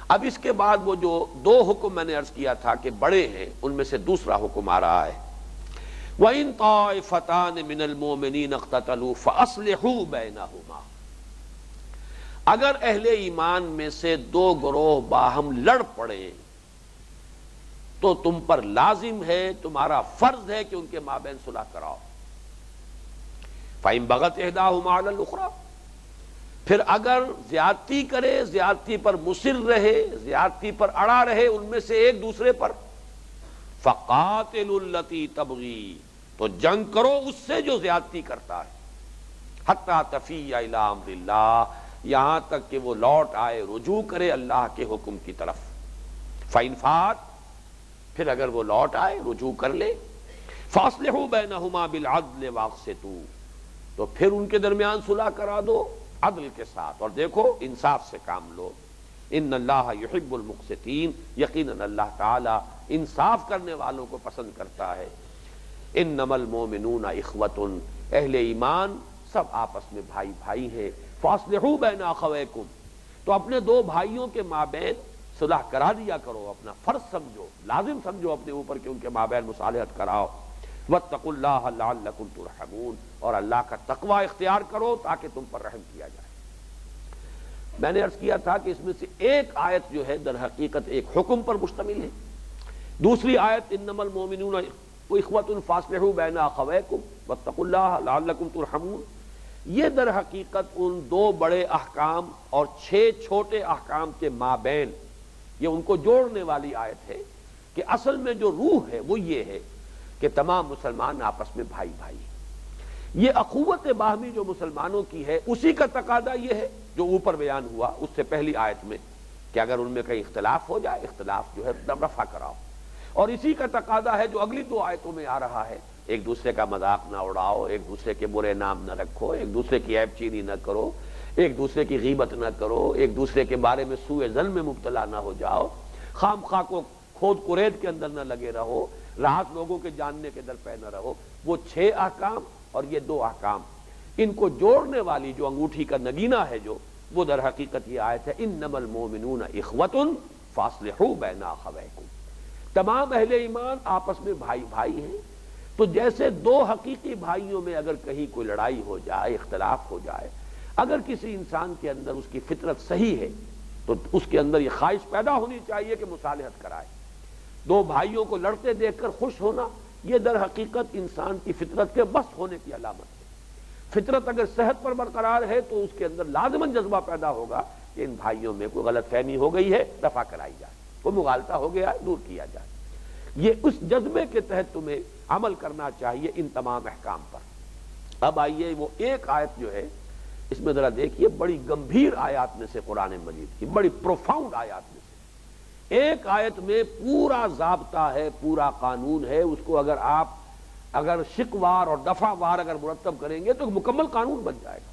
اب اس کے بعد وہ جو دو حکم میں نے عرض کیا تھا کہ بڑے ہیں، ان میں سے دوسرا حکم آ رہا ہے وَإِن طَائِفَتَانِ مِنَ الْمُؤْمِنِينَ اقْتَتَلُوا فَأَصْلِحُوا بَيْنَهُمَا، اگر اہل ایمان میں سے دو گروہ باہم لڑ پڑے تو تم پر لازم ہے، تمہارا فرض ہے کہ ان کے مابین صلح کراؤ۔ فَإِن بَغَتْ إِحْدَاهُمَا عَلَى الْأُخْرَى، پھر اگر زیادتی کرے، زیادتی پر مصر رہے، زیادتی پر اڑا رہے ان میں سے ایک دوسرے پر، فَقَاتِلُوا الَّتِي تَبْغِي، تو جنگ کرو اس سے جو زیادتی کرتا ہے، حَتَّى تَفِيَّ إِلَىٰ أَمْرِ اللَّهِ، یہاں تک کہ وہ لوٹ آئے، رجوع کرے اللہ کے حکم کی طرف۔ فَإِن فَاتَ، پھر اگر وہ لوٹ آئے، رجوع کر لے، فَأَصْلِحُوا بَيْنَهُمَا بِالْعَدْلِ وَأَقْسِطُوا، تو پھر ان کے درمیان صلح کرا دو عدل کے ساتھ، اور دیکھو انصاف سے کام لو۔ ان اللہ یحب المقسطین، یقیناً اللہ تعالی انصاف کرنے والوں کو پسند کرتا ہے۔ انما المؤمنون اخوۃ، اہل ایمان سب آپس میں بھائی بھائی ہیں۔ فاصلحوا بین اخویکم، تو اپنے دو بھائیوں کے مابین صلح کرا دیا کرو، اپنا فرض سمجھو، لازم سمجھو اپنے اوپر کہ ان کے مابین مصالحت کراؤ۔ واتقوا اللہ لعلکم ترحمون، اور اللہ کا تقوی اختیار کرو تاکہ تم پر رحم کیا جائے۔ میں نے عرض کیا تھا کہ اس میں سے ایک آیت جو ہے در حقیقت ایک حکم پر مشتمل ہے، دوسری آیت انما المؤمنون اخوۃ فاصلحوا بین اخویکم واتقوا اللہ لعلکم ترحمون، یہ در حقیقت ان دو بڑے احکام اور 6 چھوٹے احکام کے مابین یہ ان کو جوڑنے والی آیت ہے کہ اصل میں جو روح ہے وہ یہ ہے کہ تمام مسلمان آپس میں بھائی بھائی ہیں۔ یہ اخوت باہمی جو مسلمانوں کی ہے اسی کا تقاضا یہ ہے جو اوپر بیان ہوا اس سے پہلی آیت میں کہ اگر ان میں کہیں اختلاف ہو جائے، اختلاف جو ہے رفع کراؤ، اور اسی کا تقاضا ہے جو اگلی 2 آیتوں میں آ رہا ہے، ایک دوسرے کا مذاق نہ اڑاؤ، ایک دوسرے کے برے نام نہ رکھو، ایک دوسرے کی عیب چینی نہ کرو، ایک دوسرے کی غیبت نہ کرو، ایک دوسرے کے بارے میں سوء ظن میں مبتلا نہ ہو جاؤ، خام خواہ کو کھود کرید کے اندر نہ لگے رہو، راحت لوگوں کے جاننے کے در پہ نہ رہو۔ وہ 6 احکام اور یہ 2 احکام، ان کو جوڑنے والی جو انگوٹھی کا نگینہ ہے جو، وہ در حقیقت یہ آیت ہے انما المؤمنون اخوۃ فاصلحوا بین اخویکم، تمام اہل ایمان آپس میں بھائی بھائی ہیں۔ تو جیسے 2 حقیقی بھائیوں میں اگر کہیں کوئی لڑائی ہو جائے، اختلاف ہو جائے، اگر کسی انسان کے اندر اس کی فطرت صحیح ہے تو اس کے اندر یہ خواہش پیدا ہونی چاہیے کہ مصالحت کرائے۔ 2 بھائیوں کو لڑتے دیکھ کر خوش ہونا، یہ در حقیقت انسان کی فطرت کے بس ہونے کی علامت ہے۔ فطرت اگر صحت پر برقرار ہے تو اس کے اندر لازماً جذبہ پیدا ہوگا کہ ان بھائیوں میں کوئی غلط فہمی ہو گئی ہے، رفع کرائی جائے، کوئی مغالطہ ہو گیا ہے، دور کیا جائے۔ یہ اس جذبے کے تحت تمہیں عمل کرنا چاہیے ان تمام احکام پر۔ اب آئیے وہ ایک آیت جو ہے اس میں ذرا دیکھیے، بڑی گمبھیر آیات میں سے قرآن مجید کی، بڑی پروفاؤنڈ آیات میں سے ایک آیت میں پورا ضابطہ ہے، پورا قانون ہے، اس کو اگر شقوار اور دفعہ وار اگر مرتب کریں گے تو مکمل قانون بن جائے گا۔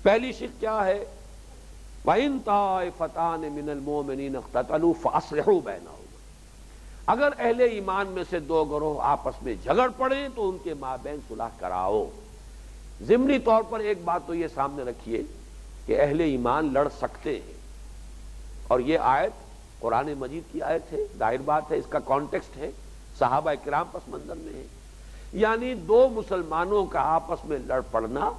پہلی شق کیا ہے؟ وَإِن طَائِفَتَانِ مِنَ الْمُؤْمِنِينَ اقْتَتَلُوا فَأَصْلِحُوا بَيْنَهُمَا، اگر اہل ایمان میں سے 2 گروہ آپس میں جھگڑ پڑیں تو ان کے مابین صلح کراؤ۔ ضمنی طور پر ایک بات تو یہ سامنے رکھیے کہ اہل ایمان لڑ سکتے ہیں، اور یہ آیت قرآن مجید کی آیت ہے، ظاہر بات ہے اس کا کانٹیکسٹ ہے، صحابہ کرام پس منظر میں ہے، یعنی 2 مسلمانوں کا آپس میں لڑ پڑنا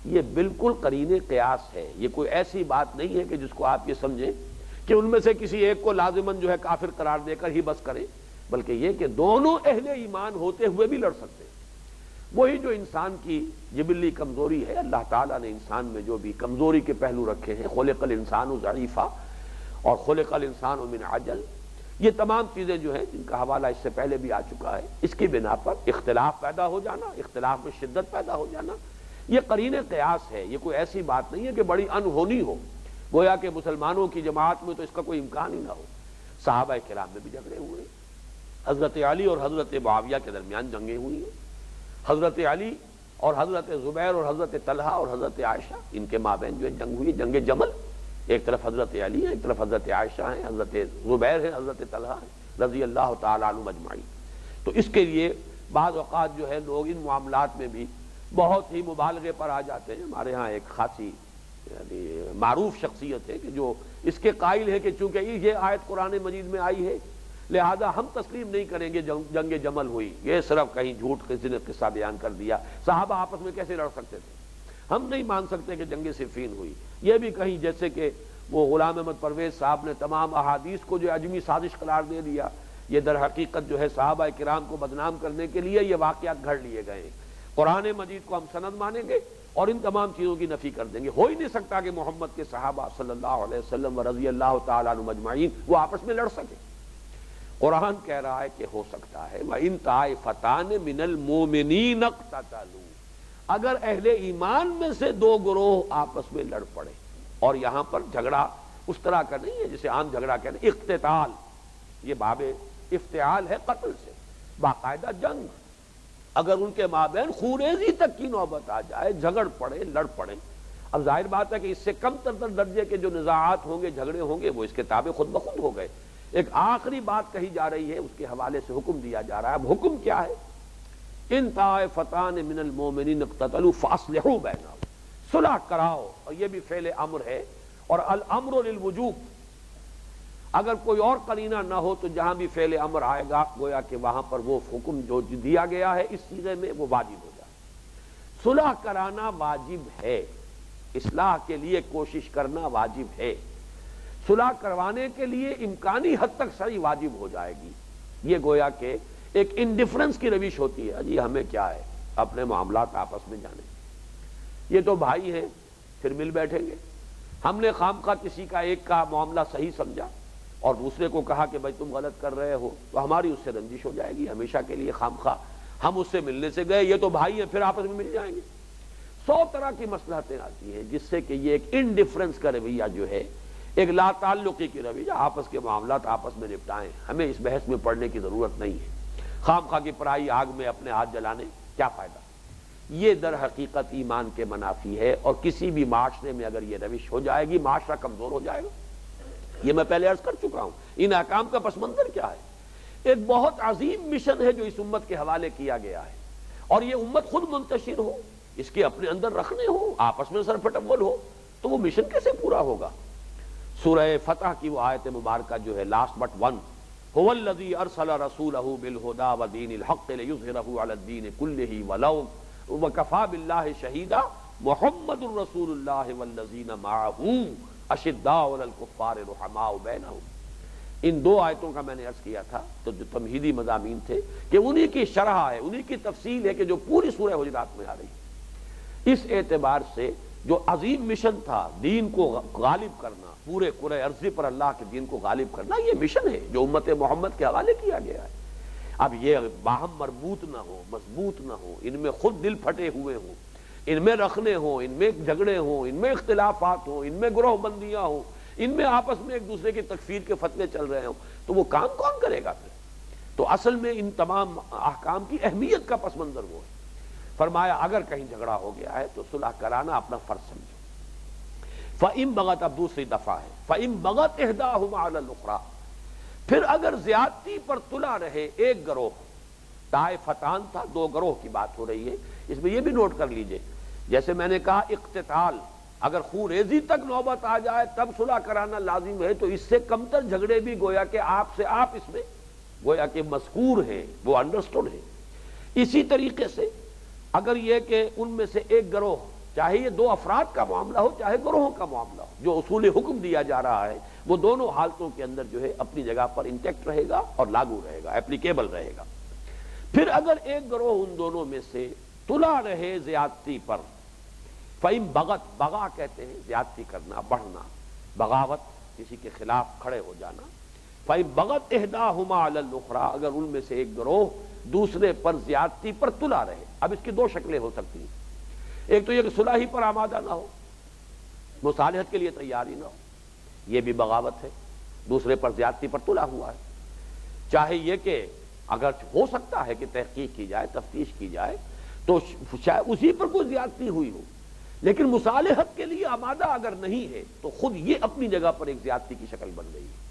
یہ بالکل قرین قیاس ہے۔ یہ کوئی ایسی بات نہیں ہے کہ جس کو آپ یہ سمجھیں کہ ان میں سے کسی ایک کو لازماً جو ہے کافر قرار دے کر ہی بس کریں، بلکہ یہ کہ دونوں اہل ایمان ہوتے ہوئے بھی لڑ سکتے ہیں۔ وہی جو انسان کی جبلی کمزوری ہے، اللہ تعالیٰ نے انسان میں جو بھی کمزوری کے پہلو رکھے ہیں، خلق الانسان ضعیفا اور خلق الانسان من عجل، یہ تمام چیزیں جو ہیں جن کا حوالہ اس سے پہلے بھی آ چکا ہے، اس کی بنا پر اختلاف پیدا ہو جانا، اختلاف میں شدت پیدا ہو جانا، یہ قرین قیاس ہے۔ یہ کوئی ایسی بات نہیں ہے کہ بڑی انہونی ہو، گویا کہ مسلمانوں کی جماعت میں تو اس کا کوئی امکان ہی نہ ہو۔ صحابہ کرام میں بھی جھگڑے ہوئے، حضرت علی اور حضرت معاویہ کے درمیان جنگیں ہوئی ہیں، حضرت علی اور حضرت زبیر اور حضرت طلحہ اور حضرت عائشہ، ان کے مابین جو ہے جنگ ہوئی، جنگ جمل، ایک طرف حضرت علی ہے، ایک طرف حضرت عائشہ ہیں، حضرت زبیر ہے، حضرت طلحہ ہے رضی اللہ تعالیٰ عنہم اجمعین۔ تو اس کے لیے بعض اوقات جو ہے لوگ ان معاملات میں بھی بہت ہی مبالغے پر آ جاتے ہیں۔ ہمارے ہاں ایک خاصی یعنی معروف شخصیت ہے کہ جو اس کے قائل ہے کہ چونکہ یہ آیت قرآن مجید میں آئی ہے لہذا ہم تسلیم نہیں کریں گے جنگ جمل ہوئی، یہ صرف کہیں جھوٹ کسی نے قصہ بیان کر دیا، صحابہ آپس میں کیسے لڑ سکتے تھے، ہم نہیں مان سکتے کہ جنگ صفین ہوئی، یہ بھی کہیں جیسے کہ وہ غلام احمد پرویز صاحب نے تمام احادیث کو جو اجمی سازش قرار دے دیا، یہ در حقیقت جو ہے صحابہ کرام کو بدنام کرنے کے لیے یہ واقعات گھڑ لیے گئے ہیں۔ قرآن مجید کو ہم سند مانیں گے اور ان تمام چیزوں کی نفی کر دیں گے۔ ہو ہی نہیں سکتا کہ محمد کے صحابہ صلی اللہ علیہ وسلم و رضی اللہ تعالیٰ عنہم اجمعین وہ آپس میں لڑ سکے۔ قرآن کہہ رہا ہے کہ ہو سکتا ہے وَإِن طَائِفَتَانِ مِنَ الْمُؤْمِنِينَ اقْتَتَلُوا، اگر اہل ایمان میں سے دو گروہ آپس میں لڑ پڑے، اور یہاں پر جھگڑا اس طرح کا نہیں ہے جسے عام جھگڑا کہتے ہیں، اقتتال، یہ باب افتعال ہے قتل سے، باقاعدہ جنگ، اگر ان کے مابین خوریزی تک کی نوبت آ جائے، جھگڑ پڑے، لڑ پڑے، اب ظاہر بات ہے کہ اس سے کم تر درجے کے جو نزاعات ہوں گے، جھگڑے ہوں گے، وہ اس کے تابع خود بخود ہو گئے۔ ایک آخری بات کہی جا رہی ہے، اس کے حوالے سے حکم دیا جا رہا ہے۔ اب حکم کیا ہے؟ ان طائفتان من المؤمنین اقتتلوا فاصلحوا بینہم، صلح کراؤ، اور یہ بھی فعل امر ہے، اور الامر للوجوب، اگر کوئی اور قرینہ نہ ہو تو جہاں بھی فعل امر آئے گا گویا کہ وہاں پر وہ حکم جو دیا گیا ہے اس صیغے میں وہ واجب ہو جائے۔ صلح کرانا واجب ہے، اصلاح کے لیے کوشش کرنا واجب ہے، صلح کروانے کے لیے امکانی حد تک صحیح واجب ہو جائے گی۔ یہ گویا کہ ایک انڈیفرنس کی روش ہوتی ہے، جی ہمیں کیا ہے، اپنے معاملات آپس میں جانے، یہ تو بھائی ہیں، پھر مل بیٹھیں گے۔ ہم نے خامخواہ کسی کا ایک کا معاملہ صحیح سمجھا اور دوسرے کو کہا کہ بھائی تم غلط کر رہے ہو، تو ہماری اس سے رنجش ہو جائے گی ہمیشہ کے لیے، خامخواہ ہم اس سے ملنے سے گئے، یہ تو بھائی ہیں، پھر آپس میں مل جائیں گے۔ 100 طرح کی مصلحتیں آتی ہیں جس سے کہ یہ ایک انڈیفرنس کا رویہ جو ہے، ایک لا تعلقی کی رویہ، آپس کے معاملات آپس میں نپٹائیں، ہمیں اس بحث میں پڑنے کی ضرورت نہیں ہے، خامخواہ کی پرائی آگ میں اپنے ہاتھ جلانے کیا فائدہ۔ یہ در حقیقت ایمان کے منافی ہے، اور کسی بھی معاشرے میں اگر یہ روش ہو جائے گی معاشرہ کمزور ہو جائے گا۔ یہ میں پہلے عرض کر چکا ہوں، ان احکام کا پس منظر کیا ہے؟ ایک بہت عظیم مشن ہے جو اس امت کے حوالے کیا گیا ہے، اور یہ امت خود منتشر ہو، اس کے اپنے اندر رکھنے ہو، آپس میں سر پٹول ہو، تو وہ مشن کیسے پورا ہوگا؟ سورہ فتح کی وہ آیت مبارکہ جو ہے لاسٹ بٹ ون، هو الذی ارسل رسولہ بالہدی ودین الحق لیظہرہ علی الدین کلہ ولو وکفی باللہ شہیدا محمد رسول اللہ والذین معہ اشداء علی الکفار رحماء بینہم۔ ان دو آیتوں کا میں نے عرض کیا تھا تو جو تمہیدی مضامین تھے کہ انہی کی شرح ہے، انہی کی تفصیل ہے کہ جو پوری سورہ حجرات میں آ رہی ہے۔ اس اعتبار سے جو عظیم مشن تھا دین کو غالب کرنا، پورے کرۂ ارضی پر اللہ کے دین کو غالب کرنا، یہ مشن ہے جو امت محمد کے حوالے کیا گیا ہے۔ اب یہ باہم مربوط نہ ہو، مضبوط نہ ہو، ان میں خود دل پھٹے ہوئے ہوں، ان میں رکھنے ہوں، ان میں جھگڑے ہوں، ان میں اختلافات ہوں، ان میں گروہ بندیاں ہوں، ان میں آپس میں ایک دوسرے کی تکفیر کے فتوے چل رہے ہوں، تو وہ کام کون کرے گا پھر؟ تو اصل میں ان تمام احکام کی اہمیت کا پس منظر وہ ہے۔ فرمایا اگر کہیں جھگڑا ہو گیا ہے تو صلح کرانا اپنا فرض سمجھو۔ فَإِن بَغَتْ، اب دوسری دفعہ ہے، فَإِن بَغَتْ إِحْدَاهُمَا عَلَى الْأُخْرَى، پھر اگر زیادتی پر تلا رہے ایک گروہ، طائفتان تھا، دو گروہ کی بات ہو رہی ہے، اس میں یہ بھی نوٹ کر لیجئے، جیسے میں نے کہا اقتتال، اگر خوریزی تک نوبت آ جائے تب صلح کرانا لازم ہے، تو اس سے کمتر جھگڑے بھی گویا کہ آپ سے آپ اس میں گویا کہ مذکور ہیں، وہ انڈرسٹوڈ ہیں۔ اسی طریقے سے اگر یہ کہ ان میں سے ایک گروہ، چاہے یہ دو افراد کا معاملہ ہو چاہے گروہوں کا معاملہ ہو، جو اصول حکم دیا جا رہا ہے وہ دونوں حالتوں کے اندر جو ہے اپنی جگہ پر انٹیکٹ رہے گا اور لاگو رہے گا، اپلیکیبل رہے گا۔ پھر اگر ایک گروہ ان دونوں میں سے تلا رہے زیادتی پر، فَإِن بَغَتْ، بغا کہتے ہیں زیادتی کرنا، بڑھنا، بغاوت، کسی کے خلاف کھڑے ہو جانا۔ فَإِن بَغَتْ إِحْدَاهُمَا عَلَى الْأُخْرَى، اگر ان میں سے ایک گروہ دوسرے پر زیادتی پر تلا رہے۔ اب اس کی دو شکلیں ہو سکتی ہیں، ایک تو یہ کہ صلح ہی پر آمادہ نہ ہو، مصالحت کے لیے تیار ہی نہ ہو، یہ بھی بغاوت ہے، دوسرے پر زیادتی پر تلا ہوا ہے۔ چاہے یہ کہ اگر ہو سکتا ہے کہ تحقیق کی جائے، تفتیش کی جائے تو شاید اسی پر کوئی زیادتی ہوئی ہو، لیکن مصالحت کے لیے آمادہ اگر نہیں ہے تو خود یہ اپنی جگہ پر ایک زیادتی کی شکل بن گئی ہے۔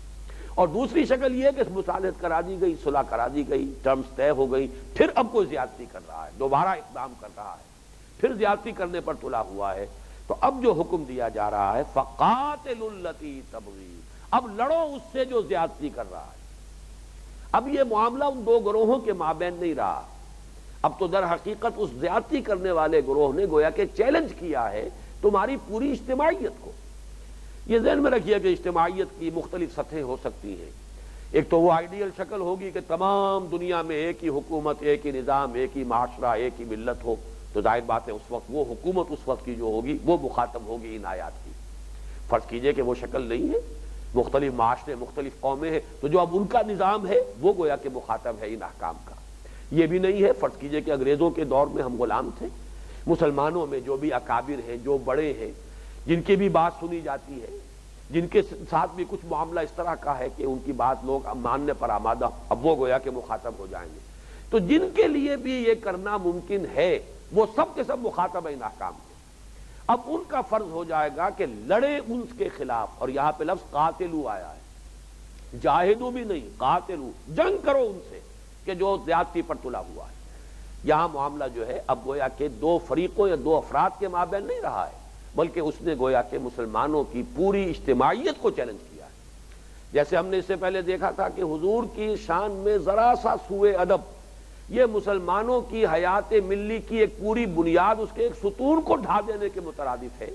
اور دوسری شکل یہ ہے کہ مصالحت کرا دی گئی، صلح کرا دی گئی، ٹرمز طے ہو گئی، پھر اب کوئی زیادتی کر رہا ہے، دوبارہ اقدام کر رہا ہے، پھر زیادتی کرنے پر تلا ہوا ہے، تو اب جو حکم دیا جا رہا ہے فقاتلوا التی تبغی، اب لڑو اس سے جو زیادتی کر رہا ہے۔ اب یہ معاملہ ان دو گروہوں کے مابین نہیں رہا، اب تو در حقیقت اس زیادتی کرنے والے گروہ نے گویا کہ چیلنج کیا ہے تمہاری پوری اجتماعیت کو۔ یہ ذہن میں رکھیے کہ اجتماعیت کی مختلف سطحیں ہو سکتی ہیں۔ ایک تو وہ آئیڈیل شکل ہوگی کہ تمام دنیا میں ایک ہی حکومت، ایک ہی نظام، ایک ہی معاشرہ، ایک ہی ملت ہو، تو ظاہر بات ہے اس وقت وہ حکومت اس وقت کی جو ہوگی وہ مخاطب ہوگی ان آیات کی۔ فرض کیجئے کہ وہ شکل نہیں ہے، مختلف معاشرے، مختلف قومیں ہیں، تو جو اب ان کا نظام ہے وہ گویا کہ مخاطب ہے ان احکام کا۔ یہ بھی نہیں ہے، فرض کیجئے کہ انگریزوں کے دور میں ہم غلام تھے، مسلمانوں میں جو بھی اکابر ہیں، جو بڑے ہیں، جن کی بھی بات سنی جاتی ہے، جن کے ساتھ بھی کچھ معاملہ اس طرح کا ہے کہ ان کی بات لوگ ماننے پر آمادہ، اب وہ گویا کہ مخاطب ہو جائیں گے۔ تو جن کے لیے بھی یہ کرنا ممکن ہے وہ سب کے سب مخاطب ہیں ان احکام کے۔ اب ان کا فرض ہو جائے گا کہ لڑے ان کے خلاف، اور یہاں پہ لفظ قاتلو آیا ہے، جاہدو بھی نہیں، قاتلو، جنگ کرو ان سے کہ جو زیادتی پر تلا ہوا ہے۔ یہاں معاملہ جو ہے اب گویا کہ دو فریقوں یا دو افراد کے مابین نہیں رہا ہے، بلکہ اس نے گویا کہ مسلمانوں کی پوری اجتماعیت کو چیلنج کیا ہے۔ جیسے ہم نے اس سے پہلے دیکھا تھا کہ حضور کی شان میں ذرا سا سوء ادب، یہ مسلمانوں کی حیات ملی کی ایک پوری بنیاد، اس کے ایک ستون کو ڈھا دینے کے مترادف ہے۔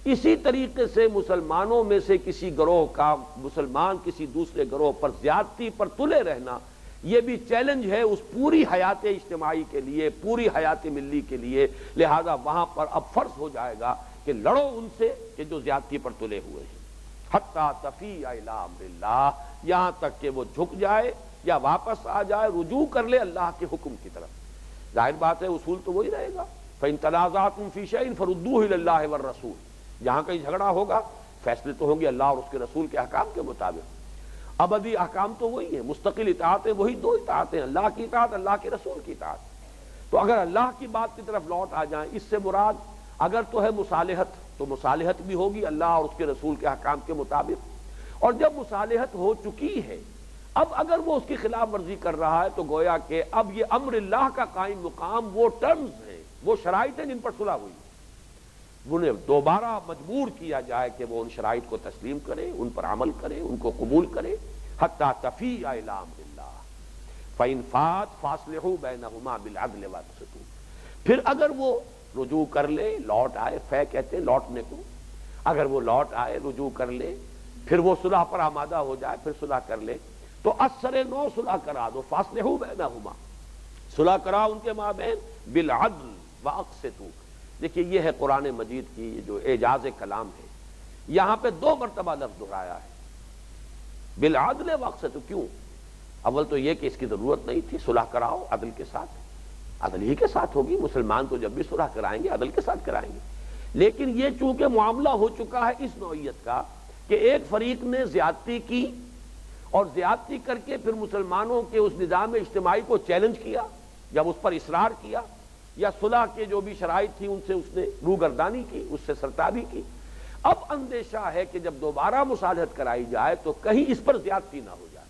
اسی طریقے سے مسلمانوں میں سے کسی گروہ کا مسلمان کسی دوسرے گروہ پر زیادتی پر تلے رہنا، یہ بھی چیلنج ہے اس پوری حیات اجتماعی کے لیے، پوری حیات ملی کے لیے۔ لہذا وہاں پر اب فرض ہو جائے گا کہ لڑو ان سے کہ جو زیادتی پر تلے ہوئے ہیں، حتی تفیء الی امر اللہ، یہاں تک کہ وہ جھک جائے یا واپس آ جائے، رجوع کر لے اللہ کے حکم کی طرف۔ ظاہر بات ہے اصول تو وہی رہے گا، فإن تنازعتم فی شیء فردوہ الی اللہ والرسول، جہاں کہیں جھگڑا ہوگا فیصلے تو ہوں گے اللہ اور اس کے رسول کے احکام کے مطابق۔ ابدی احکام تو وہی ہیں، مستقل اطاعتیں وہی دو اطاعتیں، اللہ کی اطاعت، اللہ کے رسول کی اطاعت۔ تو اگر اللہ کی بات کی طرف لوٹ آ جائیں، اس سے مراد اگر تو ہے مصالحت، تو مصالحت بھی ہوگی اللہ اور اس کے رسول کے احکام کے مطابق، اور جب مصالحت ہو چکی ہے اب اگر وہ اس کی خلاف ورزی کر رہا ہے تو گویا کہ اب یہ امر اللہ کا قائم مقام وہ ٹرمز ہیں، وہ شرائط ہیں جن پر صلح ہوئی، انہیں دوبارہ مجبور کیا جائے کہ وہ ان شرائط کو تسلیم کرے، ان پر عمل کرے، ان کو قبول کرے۔ حتی تفیء الی امر اللہ فإن فات فاصلحوا بینہما بالعدل واقسطوا، پھر اگر وہ رجوع کر لے، لوٹ آئے، فے کہتے ہیں لوٹنے کو، اگر وہ لوٹ آئے، رجوع کر لے، پھر وہ صلح پر آمادہ ہو جائے، پھر صلح کر لے، تو اثر نو صلح کرا دو، فاصلحوا بینہما، صلح کرا ان کے مابین، بالعدل واقسطوا۔ دیکھیے یہ ہے قرآن مجید کی جو اعجاز کلام ہے، یہاں پہ دو مرتبہ لفظ دہرایا ہے، بالعدل واقسطوا۔ کیوں؟ اول تو یہ کہ اس کی ضرورت نہیں تھی، صلح کراؤ عدل کے ساتھ، عدل ہی کے ساتھ ہوگی، مسلمان تو جب بھی صلح کرائیں گے عدل کے ساتھ کرائیں گے، لیکن یہ چونکہ معاملہ ہو چکا ہے اس نوعیت کا کہ ایک فریق نے زیادتی کی اور زیادتی کر کے پھر مسلمانوں کے اس نظام اجتماعی کو چیلنج کیا، جب اس پر اصرار کیا یا صلح کے جو بھی شرائط تھی ان سے اس نے روگردانی کی، اس سے سرتابی کی، اب اندیشہ ہے کہ جب دوبارہ مصالحت کرائی جائے تو کہیں اس پر زیادتی نہ ہو جائے،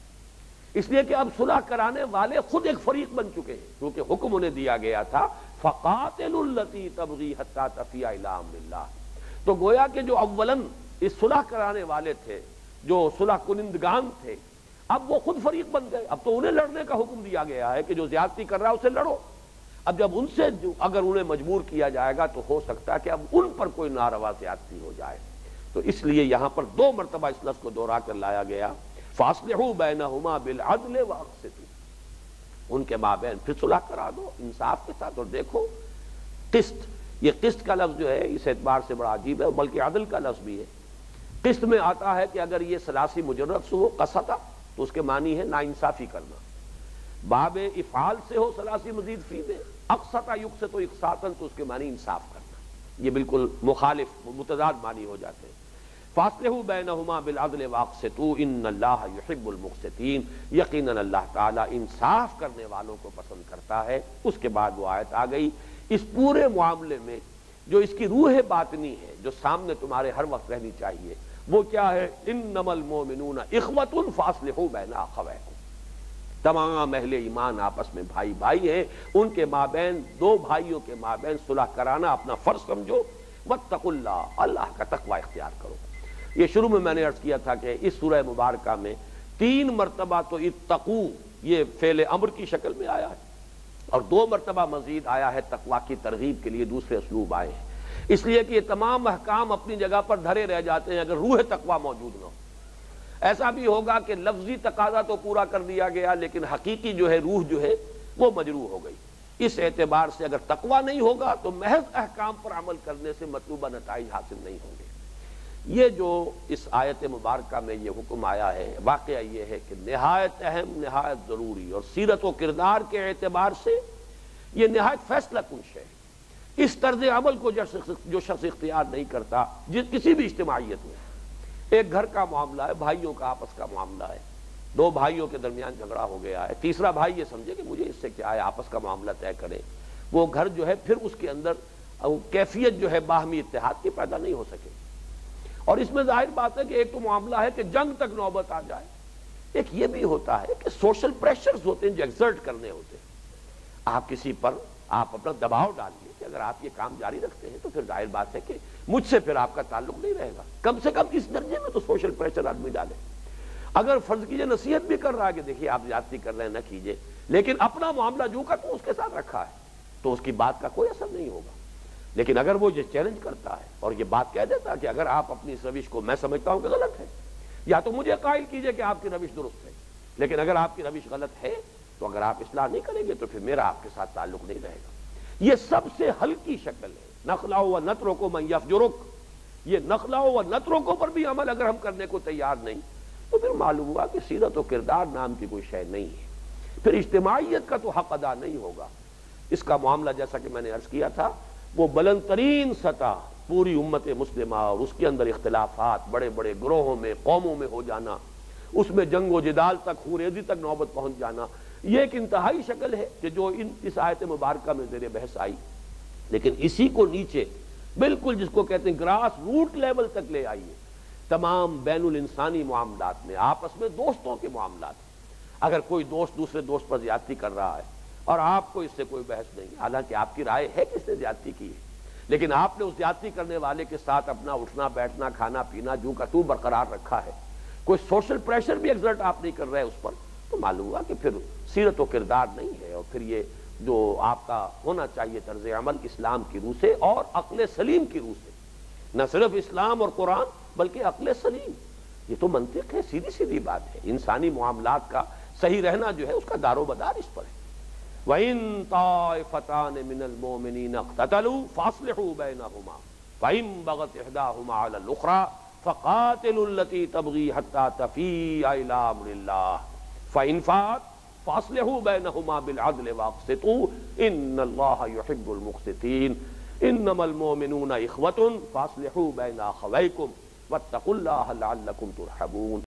اس لیے کہ اب صلح کرانے والے خود ایک فریق بن چکے ہیں، کیونکہ حکم انہیں دیا گیا تھا فقاتلوا التی تبغی حتی تفیء الی امر اللہ۔ تو گویا کہ جو اولاً اس صلح کرانے والے تھے، جو صلح کنندگان تھے، اب وہ خود فریق بن گئے، اب تو انہیں لڑنے کا حکم دیا گیا ہے کہ جو زیادتی کر رہا ہے اسے لڑو۔ اب جب ان سے اگر انہیں مجبور کیا جائے گا تو ہو سکتا ہے کہ اب ان پر کوئی ناروا زیادتی ہو جائے، تو اس لیے یہاں پر دو مرتبہ اس لفظ کو دوہرا کر لایا گیا، فاصلحوا بینہما بالعدل واقسطوا، ان کے مابین پھر صلح کرا دو انصاف کے ساتھ۔ اور دیکھو قسط، یہ قسط کا لفظ جو ہے اس اعتبار سے بڑا عجیب ہے، بلکہ عدل کا لفظ بھی ہے۔ قسط میں آتا ہے کہ اگر یہ ثلاثی مجرد سے ہو، قسطہ، تو اس کے معنی ہے ناانصافی کرنا، باب افعال سے ہو ثلاثی مزید فی میں، اقسط یقسط اقساطا، تو اس کے معنی انصاف کرنا، یہ بالکل مخالف متضاد معنی ہو جاتے ہیں۔ فاصلحوا بینہما بالعدل واقسطوا ان اللہ یحب المقسطین، یقیناً اللہ تعالیٰ انصاف کرنے والوں کو پسند کرتا ہے۔ اس کے بعد وہ آیت آ گئی، اس پورے معاملے میں جو اس کی روح باطنی ہے، جو سامنے تمہارے ہر وقت رہنی چاہیے، وہ کیا ہے؟ انما المؤمنون اخوۃ فاصلحوا بین اخویکم، تمام اہل ایمان آپس میں بھائی بھائی ہیں، ان کے مابین، دو بھائیوں کے مابین صلح کرانا اپنا فرض سمجھو، واتقوا اللہ، اللہ کا تقوی اختیار کرو۔ یہ شروع میں نے عرض کیا تھا کہ اس سورہ مبارکہ میں 3 مرتبہ تو اتقوا یہ فعل امر کی شکل میں آیا ہے، اور 2 مرتبہ مزید آیا ہے تقوی کی ترغیب کے لیے دوسرے اسلوب آئے ہیں، اس لیے کہ یہ تمام احکام اپنی جگہ پر دھرے رہ جاتے ہیں اگر روح تقوی موجود نہ ہو۔ ایسا بھی ہوگا کہ لفظی تقاضا تو پورا کر دیا گیا لیکن حقیقی جو ہے روح جو ہے وہ مجروح ہو گئی۔ اس اعتبار سے اگر تقوی نہیں ہوگا تو محض احکام پر عمل کرنے سے مطلوبہ نتائج حاصل نہیں ہوں گے۔ یہ جو اس آیت مبارکہ میں یہ حکم آیا ہے، واقعہ یہ ہے کہ نہایت اہم، نہایت ضروری، اور سیرت و کردار کے اعتبار سے یہ نہایت فیصلہ کن ہے۔ اس طرز عمل کو جو شخص اختیار نہیں کرتا، کسی بھی اجتماعیت میں، ایک گھر کا معاملہ ہے، بھائیوں کا آپس کا معاملہ ہے، 2 بھائیوں کے درمیان جھگڑا ہو گیا ہے، تیسرا بھائی یہ سمجھے کہ مجھے اس سے کیا ہے، آپس کا معاملہ طے کرے، وہ گھر جو ہے پھر اس کے اندر کیفیت جو ہے باہمی اتحاد کی پیدا نہیں ہو سکے۔ اور اس میں ظاہر بات ہے کہ ایک تو معاملہ ہے کہ جنگ تک نوبت آ جائے، ایک یہ بھی ہوتا ہے کہ سوشل پریشرز ہوتے ہیں جو ایگزرٹ کرنے ہوتے ہیں۔ آپ کسی پر آپ اپنا دباؤ ڈالیے کہ اگر آپ یہ کام جاری رکھتے ہیں تو پھر ظاہر بات ہے کہ مجھ سے پھر آپ کا تعلق نہیں رہے گا، کم سے کم اس درجے میں تو سوشل پریشر آدمی ڈالے۔ اگر فرض کیجئے نصیحت بھی کر رہا ہے کہ دیکھیے آپ زیادتی کر رہے ہیں، نہ کیجئے، لیکن اپنا معاملہ جو کا تو اس کے ساتھ رکھا ہے تو اس کی بات کا کوئی اثر نہیں ہوگا۔ لیکن اگر وہ یہ چیلنج کرتا ہے اور یہ بات کہہ دیتا ہے کہ اگر آپ اپنی اس روش کو میں سمجھتا ہوں کہ غلط ہے، یا تو مجھے قائل کیجئے کہ آپ کی روش درست ہے، لیکن اگر آپ کی روش غلط ہے تو اگر آپ اصلاح نہیں کریں گے تو پھر میرا آپ کے ساتھ تعلق نہیں رہے گا۔ یہ سب سے ہلکی شکل ہے۔ نخلع و نترک من یفجرک، یہ نخلع و نترک پر بھی عمل اگر ہم کرنے کو تیار نہیں تو پھر معلوم ہوا کہ سیرت و کردار نام کی کوئی شے نہیں ہے، پھر اجتماعیت کا تو حق ادا نہیں ہوگا۔ اس کا معاملہ جیسا کہ میں نے عرض کیا تھا وہ بلند ترین سطح پوری امت مسلمہ اور اس کے اندر اختلافات، بڑے بڑے گروہوں میں، قوموں میں ہو جانا، اس میں جنگ و جدال تک، خوریزی تک نوبت پہنچ جانا، یہ ایک انتہائی شکل ہے کہ جو اس آیت مبارکہ میں زیر بحث آئی۔ لیکن اسی کو نیچے بالکل جس کو کہتے ہیں گراس روٹ لیول تک لے آئیے، تمام بین الانسانی معاملات میں، آپس میں دوستوں کے معاملات، اگر کوئی دوست دوسرے دوست پر زیادتی کر رہا ہے اور آپ کو اس سے کوئی بحث نہیں، حالانکہ آپ کی رائے ہے کہ اس نے زیادتی کی ہے، لیکن آپ نے اس زیادتی کرنے والے کے ساتھ اپنا اٹھنا بیٹھنا کھانا پینا جو کا تو برقرار رکھا ہے، کوئی سوشل پریشر بھی ایگزرٹ آپ نہیں کر رہے اس پر، تو معلوم ہوا کہ پھر سیرت و کردار نہیں ہے، اور پھر یہ جو آپ کا ہونا چاہیے طرز عمل اسلام کی روح سے اور عقل سلیم کی روح سے، نہ صرف اسلام اور قرآن بلکہ عقل سلیم، یہ تو منطق ہے، سیدھی سیدھی بات ہے۔ انسانی معاملات کا صحیح رہنا جو ہے اس کا دار و مدار اس پر ہے۔ وَإِن طَائِفَتَانِ مِنَ الْمُؤْمِنِينَ اقْتَتَلُوا فَأَصْلِحُوا بَيْنَهُمَا وَإِن بَغَتْ إِحْدَاهُمَا عَلَى الْأُخْرَى فَقَاتِلُوا الَّتِي تَبْغِي حَتَّى تَفِيءَ إِلَىٰ أَمْرِ اللَّهِ فَإِن فَاءَتْ فَأَصْلِحُوا بَيْنَهُمَا بِالْعَدْلِ وَأَقْسِطُوا إِنَّ اللَّهَ يُحِبُّ الْمُقْسِطِينَ إِنَّمَا الْمُؤْمِنُونَ إِخْوَةٌ فَأَصْلِحُوا بَيْنَ أَخَوَيْكُمْ وَاتَّقُوا اللَّهَ لَعَلَّكُمْ تُرْحَمُونَ۔